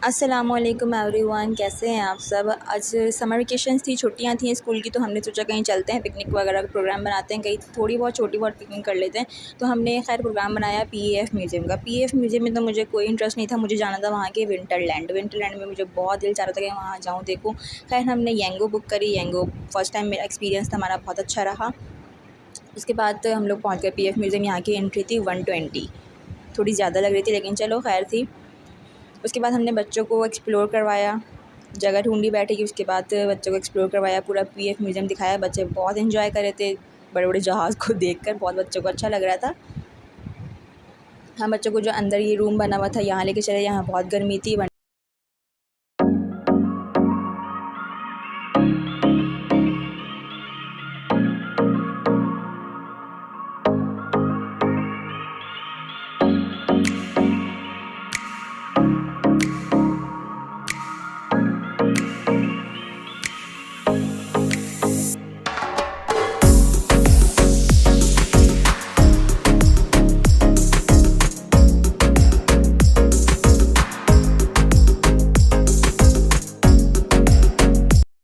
अस्सलामुअलैकुम एवरीवन, कैसे हैं आप सब। आज समर वेकेशंस थी, छुट्टियां थी स्कूल की, तो हमने सोचा कहीं चलते हैं, पिकनिक वगैरह का प्रोग्राम बनाते हैं, कहीं थोड़ी बहुत छोटी बहुत पिकनिक कर लेते हैं। तो हमने खैर प्रोग्राम बनाया पीएएफ म्यूज़ियम का। पीएएफ म्यूज़ियम में तो मुझे कोई इंटरेस्ट नहीं था, मुझे जाना था वहाँ के विंटरलैंड में मुझे बहुत दिल चाह रहा था कि वहाँ जाऊँ देखूँ। खैर हमने येंगो बुक करी। येंगो फर्स्ट टाइम मेरा एक्सपीरियंस था, हमारा बहुत अच्छा रहा। उसके बाद हम लोग पहुँच गए पीएएफ म्यूज़ियम। यहाँ की एंट्री थी 120, थोड़ी ज़्यादा लग रही थी लेकिन चलो खैर थी। उसके बाद हमने बच्चों को एक्सप्लोर करवाया, जगह ढूंढी बैठे की। उसके बाद बच्चों को एक्सप्लोर करवाया, पूरा पीएएफ म्यूज़ियम दिखाया। बच्चे बहुत एंजॉय कर रहे थे बड़े बड़े जहाज़ को देखकर, बहुत बच्चों को अच्छा लग रहा था। हम बच्चों को जो अंदर ये रूम बना हुआ था यहाँ लेके चले। यहाँ बहुत गर्मी थी।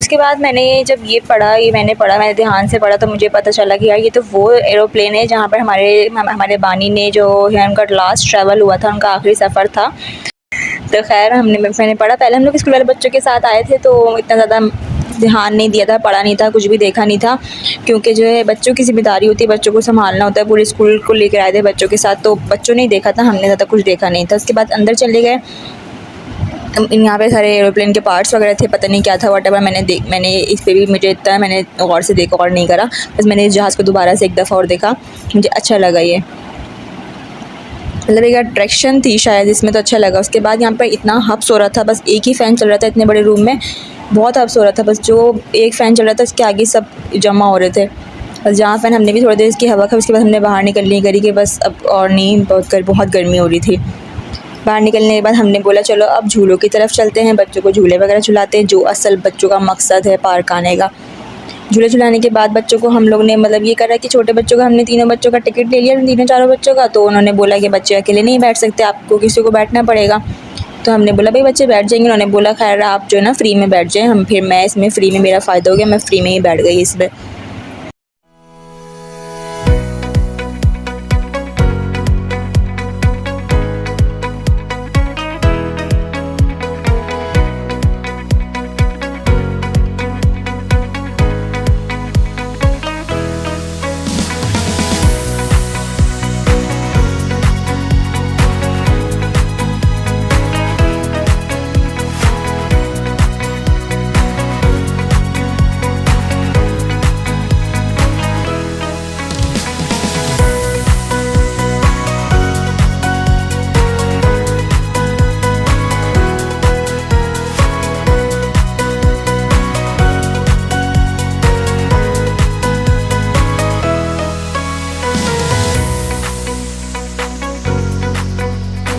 उसके बाद मैंने जब मैंने ध्यान से पढ़ा तो मुझे पता चला कि यार ये तो वो एरोप्लेन है जहाँ पर हमारे बानी ने जो है उनका लास्ट ट्रैवल हुआ था, उनका आखिरी सफ़र था। तो खैर मैंने पढ़ा। पहले हम लोग स्कूल वाले बच्चों के साथ आए थे तो इतना ज़्यादा ध्यान नहीं दिया था, पढ़ा नहीं था, कुछ भी देखा नहीं था, क्योंकि जो है बच्चों की ज़िम्मेदारी होती है, बच्चों को संभालना होता है। पूरे स्कूल को लेकर आए थे बच्चों के साथ, तो बच्चों ने देखा था, हमने ज़्यादा कुछ देखा नहीं था। उसके बाद अंदर चले गए। यहाँ पे सारे एरोप्लेन के पार्ट्स वगैरह थे, पता नहीं क्या था, व्हाटएवर। मैंने इस पे भी मुझे इतना मैंने गौर से देखा और नहीं करा, बस मैंने इस जहाज़ को दोबारा से एक दफ़ा और देखा, मुझे अच्छा लगा ये, मतलब एक अट्रैक्शन थी शायद इसमें, तो अच्छा लगा। उसके बाद यहाँ पर इतना हब्स हो रहा था, बस एक ही फ़ैन चल रहा था इतने बड़े रूम में, बहुत हब्स हो रहा था। बस जो एक फ़ैन चल रहा था उसके आगे सब जमा हो रहे थे। बस जहाँ फ़ैन, हमने भी थोड़ी देर इसकी हवा खाई। उसके बाद हमने बाहर निकलने करी कि बस अब और नहीं, बहुत गर्मी हो रही थी। बाहर निकलने के बाद हमने बोला चलो अब झूलों की तरफ चलते हैं, बच्चों को झूले वगैरह झुलाते हैं, जो असल बच्चों का मकसद है पार्क आने का। झूले झुलाने के बाद बच्चों को हम लोग ने मतलब ये करा कि छोटे बच्चों का, हमने तीनों बच्चों का टिकट ले लिया, तीनों चारों बच्चों का। तो उन्होंने बोला कि बच्चे अकेले नहीं बैठ सकते, आपको किसी को बैठना पड़ेगा। तो हमने बोला भाई बच्चे बैठ जाएंगे। उन्होंने बोला खैर आप जो है ना फ्री में बैठ जाएँ। फिर मैं इसमें फ्री में, मेरा फ़ायदा हो गया, मैं फ्री में ही बैठ गई इसमें।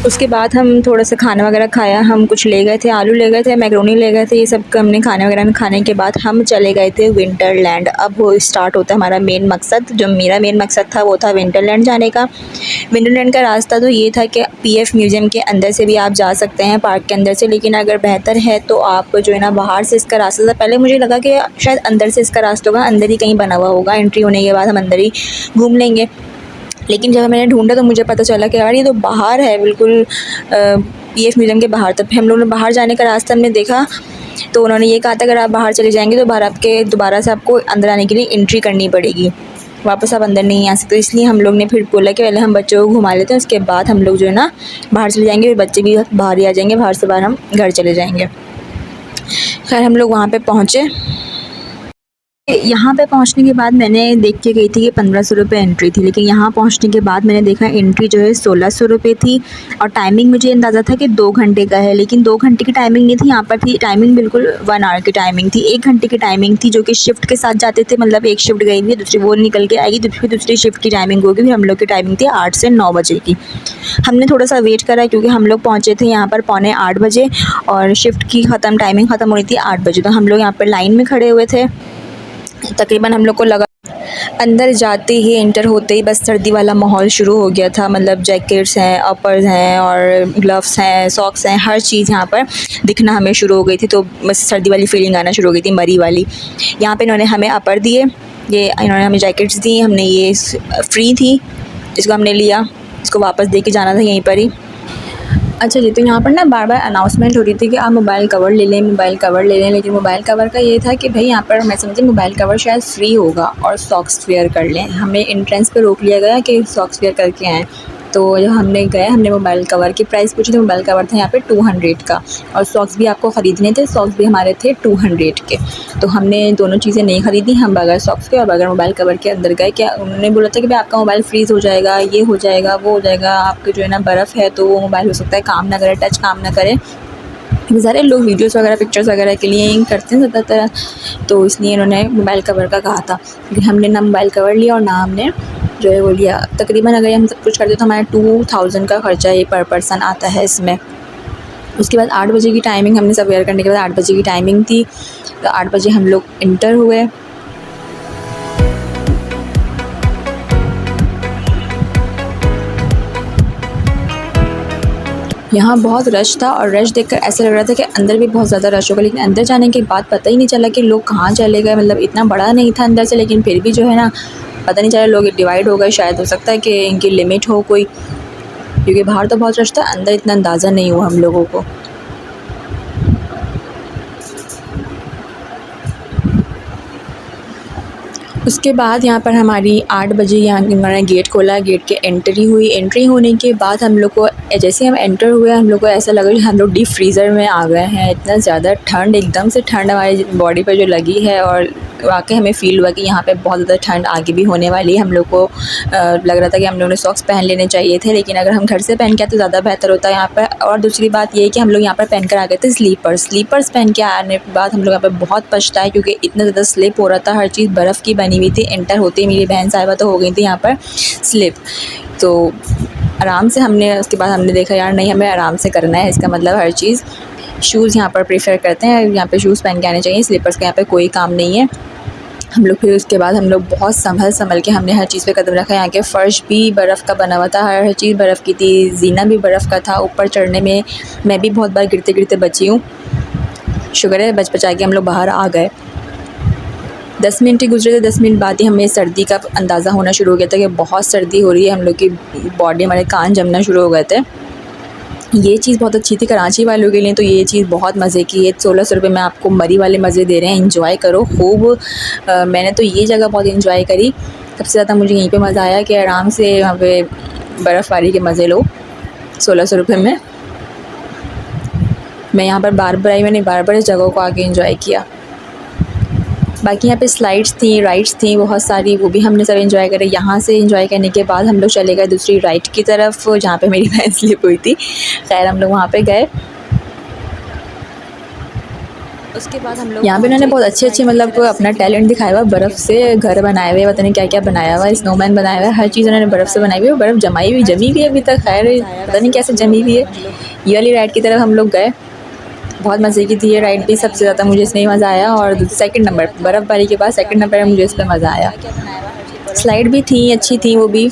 उसके बाद हम थोड़ा सा खाना वगैरह खाया। हम कुछ ले गए थे, आलू ले गए थे, मैक्रोनी ले गए थे, ये सब हमने खाने वगैरह में खाने के बाद हम चले गए थे विंटरलैंड। अब वो स्टार्ट होता है हमारा मेन मकसद। जो मेरा मेन मकसद था वो था विंटरलैंड जाने का। विंटरलैंड का रास्ता तो ये था कि पीएएफ म्यूज़ियम के अंदर से भी आप जा सकते हैं, पार्क के अंदर से, लेकिन अगर बेहतर है तो आप जो है ना बाहर से इसका रास्ता था। पहले मुझे लगा कि शायद अंदर से इसका रास्ता होगा, अंदर ही कहीं बना हुआ होगा, एंट्री होने के बाद हम अंदर ही घूम लेंगे। लेकिन जब मैंने ढूंढा तो मुझे पता चला कि यार ये तो बाहर है, बिल्कुल पीएएफ म्यूज़ियम के बाहर। तब हम लोगों ने बाहर जाने का रास्ता हमने देखा तो उन्होंने ये कहा था अगर आप बाहर चले जाएंगे तो दोबारा से आपको अंदर आने के लिए एंट्री करनी पड़ेगी, वापस आप अंदर नहीं आ सकते। इसलिए हम लोग ने फिर बोला कि पहले हम बच्चों को घुमा लेते हैं, उसके बाद हम लोग जो है ना बाहर चले जाएंगे, फिर बच्चे भी बाहर ही आ जाएंगे, बाहर से बाहर हम घर चले जाएंगे। खैर हम लोग वहाँ पर पहुँचे। यहाँ पे पहुँचने के बाद मैंने देख के गई थी कि 1500 रुपये एंट्री थी, लेकिन यहाँ पहुँचने के बाद मैंने देखा एंट्री जो है 1600 रुपये थी। और टाइमिंग मुझे अंदाज़ा था कि 2 घंटे का है, लेकिन 2 घंटे की टाइमिंग नहीं थी। यहाँ पर थी टाइमिंग बिल्कुल 1 आवर की टाइमिंग थी, 1 घंटे की टाइमिंग थी, जो कि शिफ्ट के साथ जाते थे। मतलब एक शिफ्ट गई हुई है, दूसरी वो निकल के आएगी, दूसरी शिफ्ट की टाइमिंग होगी। फिर हम लोग की टाइमिंग थी 8 से 9 बजे की। हमने थोड़ा सा वेट करा क्योंकि हम लोग पहुँचे थे यहाँ पर पौने 8 बजे और शिफ्ट की टाइमिंग ख़त्म हो रही थी 8 बजे। तो हम लोग यहाँ पर लाइन में खड़े हुए थे। तकरीबन हम लोग को लगा अंदर जाते ही एंटर होते ही बस सर्दी वाला माहौल शुरू हो गया था। मतलब जैकेट्स हैं, अपर्स हैं और ग्लव्स हैं, सॉक्स हैं, हर चीज़ यहाँ पर दिखना हमें शुरू हो गई थी। तो बस सर्दी वाली फीलिंग आना शुरू हो गई थी, मरी वाली। यहाँ पे इन्होंने हमें अपर दिए, ये इन्होंने हमें जैकेट्स दी, हमने ये फ्री थी, इसको हमने लिया, इसको वापस दे के जाना था यहीं पर ही। अच्छा जी, तो यहाँ पर ना बार बार अनाउंसमेंट हो रही थी कि आप मोबाइल कवर ले लें, मोबाइल कवर ले लें, लेकिन मोबाइल कवर का ये था कि भाई यहाँ पर मैं समझी मोबाइल कवर शायद फ्री होगा और सॉक्स वेयर कर लें। हमें एंट्रेंस पे रोक लिया गया कि सॉक्स वेयर करके आएँ। तो जब हमने गए, हमने मोबाइल कवर की प्राइस पूछी, तो मोबाइल कवर था यहाँ पे 200 का और सॉक्स भी आपको ख़रीदने थे, सॉक्स भी हमारे थे 200 के। तो हमने दोनों चीज़ें नहीं ख़रीदी, हम बगैर सॉक्स के और बगैर मोबाइल कवर के अंदर गए। क्या उन्होंने बोला था कि भाई आपका मोबाइल फ्रीज़ हो जाएगा, ये हो जाएगा, वो हो जाएगा, आपके जो है ना बर्फ़ है तो वो मोबाइल हो सकता है काम ना करे, टच काम ना करे। सारे लोग वीडियोस वगैरह, पिक्चर्स वगैरह के लिए ही करते हैं ज़्यादातर, तो इसलिए इन्होंने मोबाइल कवर का कहा था। लेकिन हमने ना मोबाइल कवर लिया और ना हमने जो है वो लिया। तकरीबन अगर हम सब कुछ करते तो हमारा 2000 का ख़र्चा ये पर पर्सन आता है इसमें। उसके बाद 8 बजे की टाइमिंग, हमने सब वेयर करने के बाद 8 बजे की टाइमिंग थी, तो 8 बजे हम लोग इंटर हुए। यहाँ बहुत रश था और रश देखकर ऐसा लग रहा था कि अंदर भी बहुत ज़्यादा रश होगा, लेकिन अंदर जाने के बाद पता ही नहीं चला कि लोग कहाँ चले गए। मतलब इतना बड़ा नहीं था अंदर से, लेकिन फिर भी जो है ना पता नहीं चला, लोग डिवाइड हो गए। शायद हो सकता है कि इनकी लिमिट हो कोई, क्योंकि बाहर तो बहुत रश था, अंदर इतना अंदाज़ा नहीं हुआ हम लोगों को। उसके बाद यहाँ पर हमारी 8 बजे यहाँ हमारा गेट खोला, गेट के एंट्री हुई। एंट्री होने के बाद हम लोग को जैसे हम एंटर हुए, हम लोग को ऐसा लगा कि हम लोग डीप फ्रीज़र में आ गए हैं। इतना ज़्यादा ठंड, एकदम से ठंड हमारी बॉडी पर जो लगी है, और वाकई हमें फ़ील हुआ कि यहाँ पे बहुत ज़्यादा ठंड आगे भी होने वाली है। हम लोग को लग रहा था कि हम लोगों ने सॉक्स पहन लेने चाहिए थे, लेकिन अगर हम घर से पहन के आए तो ज़्यादा बेहतर होता है यहाँ पर। और दूसरी बात ये है कि हम लोग यहाँ पर पहन कर आ गए थे स्लीपर्स पहन के आने के बाद हम लोग यहाँ पर बहुत पछताए, क्योंकि इतना ज़्यादा स्लिप हो रहा था, हर चीज़ बर्फ़ की बनी हुई थी। एंटर होते ही मेरी बहन साहिबा तो हो गई थी यहाँ पर स्लिप। तो आराम से हमने, उसके बाद हमने देखा यार नहीं, हमें आराम से करना है, इसका मतलब हर चीज़। शूज़ यहाँ पर प्रेफर करते हैं, यहाँ पे शूज़ पहन के आने चाहिए, स्लीपर्स का यहाँ पे कोई काम नहीं है। हम लोग फिर उसके बाद हम लोग बहुत संभल के हमने हर चीज़ पे कदम रखा। यहाँ के फ़र्श भी बर्फ़ का बना हुआ था, हर चीज़ बर्फ़ की थी, ज़ीना भी बर्फ़ का था। ऊपर चढ़ने में मैं भी बहुत बार गिरते गिरते बची हूँ, शुक्र है बच बचा के हम लोग बाहर आ गए। 10 मिनट ही गुजरे थे, 10 मिनट बाद ही हमें सर्दी का अंदाज़ा होना शुरू हो गया था कि बहुत सर्दी हो रही है। हम लोग की बॉडी, हमारे कान जमना शुरू हो गए थे। ये चीज़ बहुत अच्छी थी कराची वालों के लिए, तो ये चीज़ बहुत मज़े की है। 1600 रुपये में आपको मरी वाले मज़े दे रहे हैं, एंजॉय करो खूब। मैंने तो ये जगह बहुत एंजॉय करी। सबसे ज़्यादा मुझे यहीं पे मज़ा आया कि आराम से यहाँ पे बर्फ़बारी के मज़े लो 1600 रुपये में। मैं यहाँ पर बार-बार आई, मैंने बार-बार इस जगह को आके एंजॉय किया। बाकी यहाँ पे स्लाइड्स थी, राइड्स थी बहुत सारी, वो भी हमने सब एंजॉय करे। यहाँ से एंजॉय करने के बाद हम लोग चले गए दूसरी राइड की तरफ, जहाँ पे मेरी भैंस स्लिप हुई थी। खैर हम लोग वहाँ पे गए। उसके बाद हम लोग यहाँ पे उन्होंने बहुत अच्छे मतलब अपना टैलेंट दिखाया हुआ, बर्फ़ से घर बनाए हुए, पता नहीं क्या क्या बनाया हुआ है, स्नोमैन बनाया हुआ है, हर चीज़ उन्होंने बर्फ़ से बनाई हुई है। बर्फ़ जमी हुई है अभी तक, खैर पता नहीं कैसे जमी हुई है। ये वाली राइड की तरफ हम लोग गए, बहुत मज़े की थी ये राइड भी। सबसे ज़्यादा मुझे इसमें ही मज़ा आया, और सेकंड नंबर बर्फ़बारी के बाद सेकंड नंबर में मुझे इस पर मज़ा आया। स्लाइड भी थी, अच्छी थी वो भी।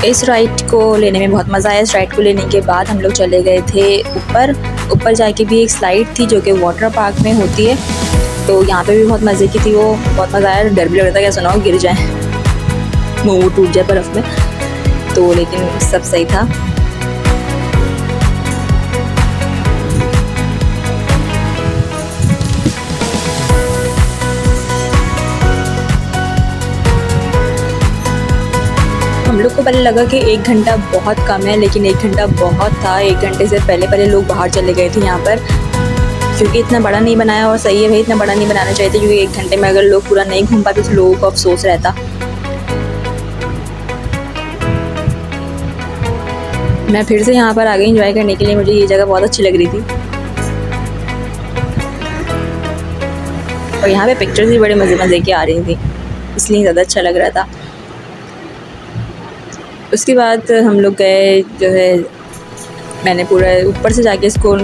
इस राइड को लेने में बहुत मज़ा आया। इस राइड को लेने के बाद हम लोग चले गए थे ऊपर जाके भी एक स्लाइड थी जो कि वाटर पार्क में होती है, तो यहाँ पे भी बहुत मज़े की थी वो, बहुत मज़ा आया। डर भी लग रहा था क्या सुनाओ गिर जाए, मुँह टूट जाए बर्फ़ में, तो लेकिन सब सही था। लोग को पहले लगा कि 1 घंटा बहुत कम है, लेकिन 1 घंटा बहुत था। 1 घंटे से पहले लोग बाहर चले गए थे यहाँ पर, क्योंकि इतना बड़ा नहीं बनाया। और सही है भाई, इतना बड़ा नहीं बनाना चाहिए था, क्योंकि 1 घंटे में अगर लोग पूरा नहीं घूम पाते तो लोगों को अफसोस रहता। मैं फिर से यहाँ पर आ गई एंजॉय करने के लिए। मुझे ये जगह बहुत अच्छी लग रही थी और यहाँ पे पिक्चर्स भी बड़े मज़े की आ रही थी, इसलिए ज़्यादा अच्छा लग रहा था। उसके बाद हम लोग गए, जो है मैंने पूरा ऊपर से जाके इसको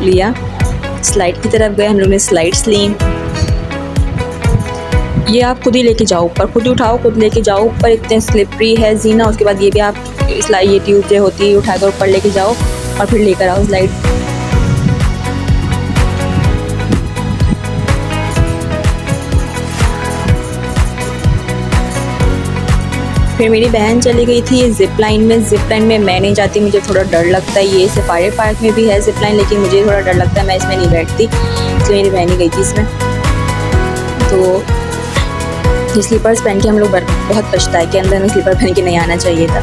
लिया, स्लाइड की तरफ गए। हम लोग ने स्लाइड्स ली। ये आप खुद ही लेके जाओ ऊपर, खुद ही उठाओ, खुद लेके जाओ ऊपर, इतने स्लिपरी है जीना। उसके बाद ये भी आप स्लाइड, ये ट्यूब जो होती है उठाकर ऊपर लेके जाओ और फिर लेकर आओ स्लाइड। फिर मेरी बहन चली गई थी ज़िप लाइन में। ज़िप लाइन में मैं नहीं जाती, मुझे थोड़ा डर लगता है। ये सफारी पार्क में भी है ज़िप लाइन, लेकिन मुझे थोड़ा डर लगता है, मैं इसमें नहीं बैठती, इसलिए मेरी बहन ही गई थी इसमें। तो ये स्लीपर्स पहन के हम लोग बहुत पछता है कि अंदर में स्लीपर पहन के नहीं आना चाहिए था।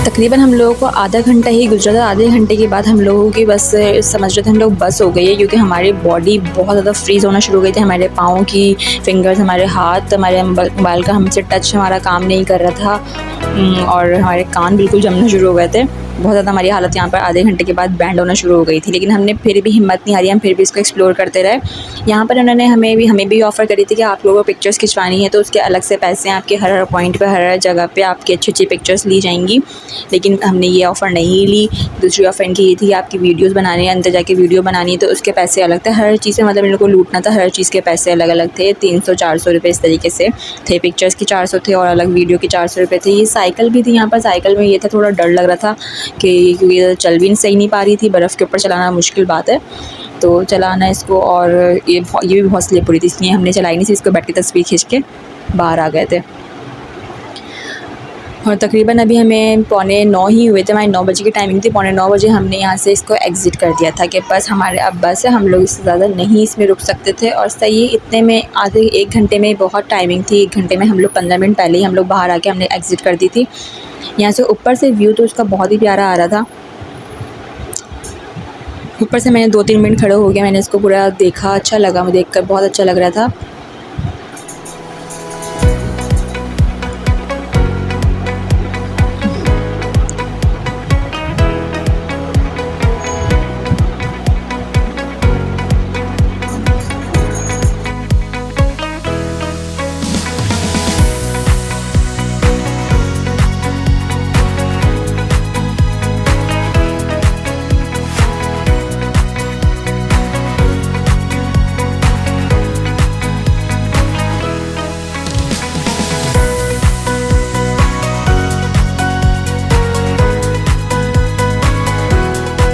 तकरीबन हम लोगों को आधा घंटा ही गुजरा था। आधे घंटे के बाद हम लोगों की बस, समझ रहे थे हम लोग, बस हो गई है, क्योंकि हमारी बॉडी बहुत ज़्यादा फ्रीज़ होना शुरू हो गई थी। हमारे पाँव की फिंगर्स, हमारे हाथ, हमारे मोबाइल का हमसे टच हमारा काम नहीं कर रहा था और हमारे कान बिल्कुल जमना शुरू हो गए थे। बहुत ज़्यादा हमारी हालत यहाँ पर आधे घंटे के बाद बैंड होना शुरू हो गई थी, लेकिन हमने फिर भी हिम्मत नहीं हारी, हम फिर भी इसको एक्सप्लोर करते रहे। यहाँ पर उन्होंने हमें भी ऑफ़र करी थी कि आप लोगों को पिक्चर्स खिंचवानी है तो उसके अलग से पैसे हैं, आपके हर पॉइंट पर, हर जगह पे आपकी अच्छी पिक्चर्स ली जाएंगी। लेकिन हमने ये ऑफ़र नहीं ली। दूसरी ऑफ़र इनकी ये थी, आपकी वीडियोज़ बनानी है, अंदर जाके वीडियो बनानी है तो उसके पैसे अलग थे। हर चीज़ से मतलब इन लोगों को लूटना था, हर चीज़ के पैसे अलग अलग थे। 300-400 रुपये इस तरीके से थे। पिक्चर्स के 400 थे और अलग वीडियो के 400 रुपये थे। ये साइकिल भी थी यहाँ पर। साइकिल में ये था, थोड़ा डर लग रहा था कि क्योंकि चल भी सही नहीं पा रही थी, बर्फ़ के ऊपर चलाना मुश्किल बात है तो चलाना इसको, और ये भी बहुत स्लिप हो रही थी, इसलिए हमने चलाई नहीं थी। इसको बैठ के तस्वीर खींच के बाहर आ गए थे। और तकरीबन अभी हमें 8:45 ही हुए थे, हमारी 9 बजे की टाइमिंग थी। 9:45 बजे हमने यहाँ से इसको एग्ज़िट कर दिया था कि बस हमारे अब बस है, हम लोग इससे ज़्यादा नहीं इसमें रुक सकते थे। और सही है, इतने में आधे 1 घंटे में बहुत टाइमिंग थी, 1 घंटे में हम लोग 15 मिनट पहले ही हम लोग बाहर आके हमने एग्ज़िट कर दी थी। यहाँ से ऊपर से व्यू तो उसका बहुत ही प्यारा आ रहा था। ऊपर से मैंने 2-3 मिनट खड़े हो गया, मैंने इसको पूरा देखा, अच्छा लगा, मुझे देखकर बहुत अच्छा लग रहा था।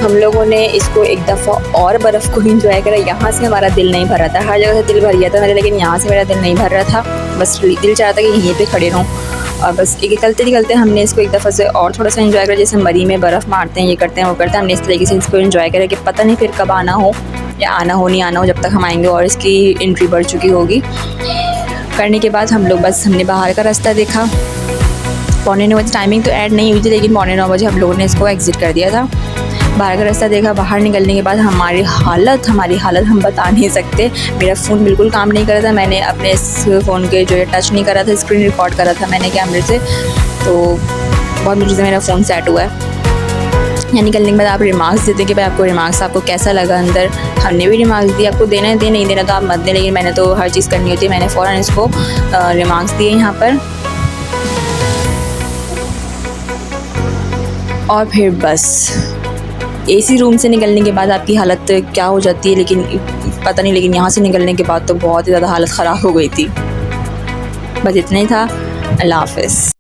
हम लोगों ने इसको एक दफ़ा और बर्फ़ को एंजॉय करा। यहाँ से हमारा दिल नहीं भर रहा था, हर जगह से दिल भर गया था मेरा, लेकिन यहाँ से मेरा दिल नहीं भर रहा था। बस दिल चाह रहा था कि यहीं पे खड़े रहूँ। और बस निकलते निकलते हमने इसको एक दफ़ा से और थोड़ा सा एंजॉय करा, जैसे मरी में बर्फ़ मारते हैं, ये करते हैं वो करते हैं। हमने इस तरीके से इसको एंजॉय करा कि पता नहीं फिर कब आना हो या आना हो नहीं आना हो, जब तक हम आएँगे और इसकी एंट्री बढ़ चुकी होगी। करने के बाद हम लोग बस हमने बाहर का रास्ता देखा। 9:45 बजे टाइमिंग तो ऐड नहीं हुई थी, लेकिन 9:45 बजे हम लोगों ने इसको एग्ज़िट कर दिया था। बाहर का रास्ता देखा, बाहर निकलने के बाद हमारी हालत हम बता नहीं सकते। मेरा फ़ोन बिल्कुल काम नहीं कर रहा था, मैंने अपने इस फ़ोन के जो टच नहीं कर रहा था, स्क्रीन रिकॉर्ड कर रहा था मैंने कैमरे से, तो बहुत मुश्किल से मेरा फ़ोन सेट हुआ है। यहाँ निकलने के बाद आप रिमार्क्स देते कि भाई आपको रिमार्क्स आपको कैसा लगा अंदर। हमने भी रिमार्क्स दिए, आपको देना है दे, नहीं देना तो आप मत दें, लेकिन मैंने तो हर चीज़ करनी होती है, मैंने फ़ौरन इसको रिमार्क्स दिए यहाँ पर। और फिर बस एसी रूम से निकलने के बाद आपकी हालत क्या हो जाती है लेकिन पता नहीं, लेकिन यहाँ से निकलने के बाद तो बहुत ही ज़्यादा हालत ख़राब हो गई थी। बस इतना ही था। अल्लाह हाफ़िज़।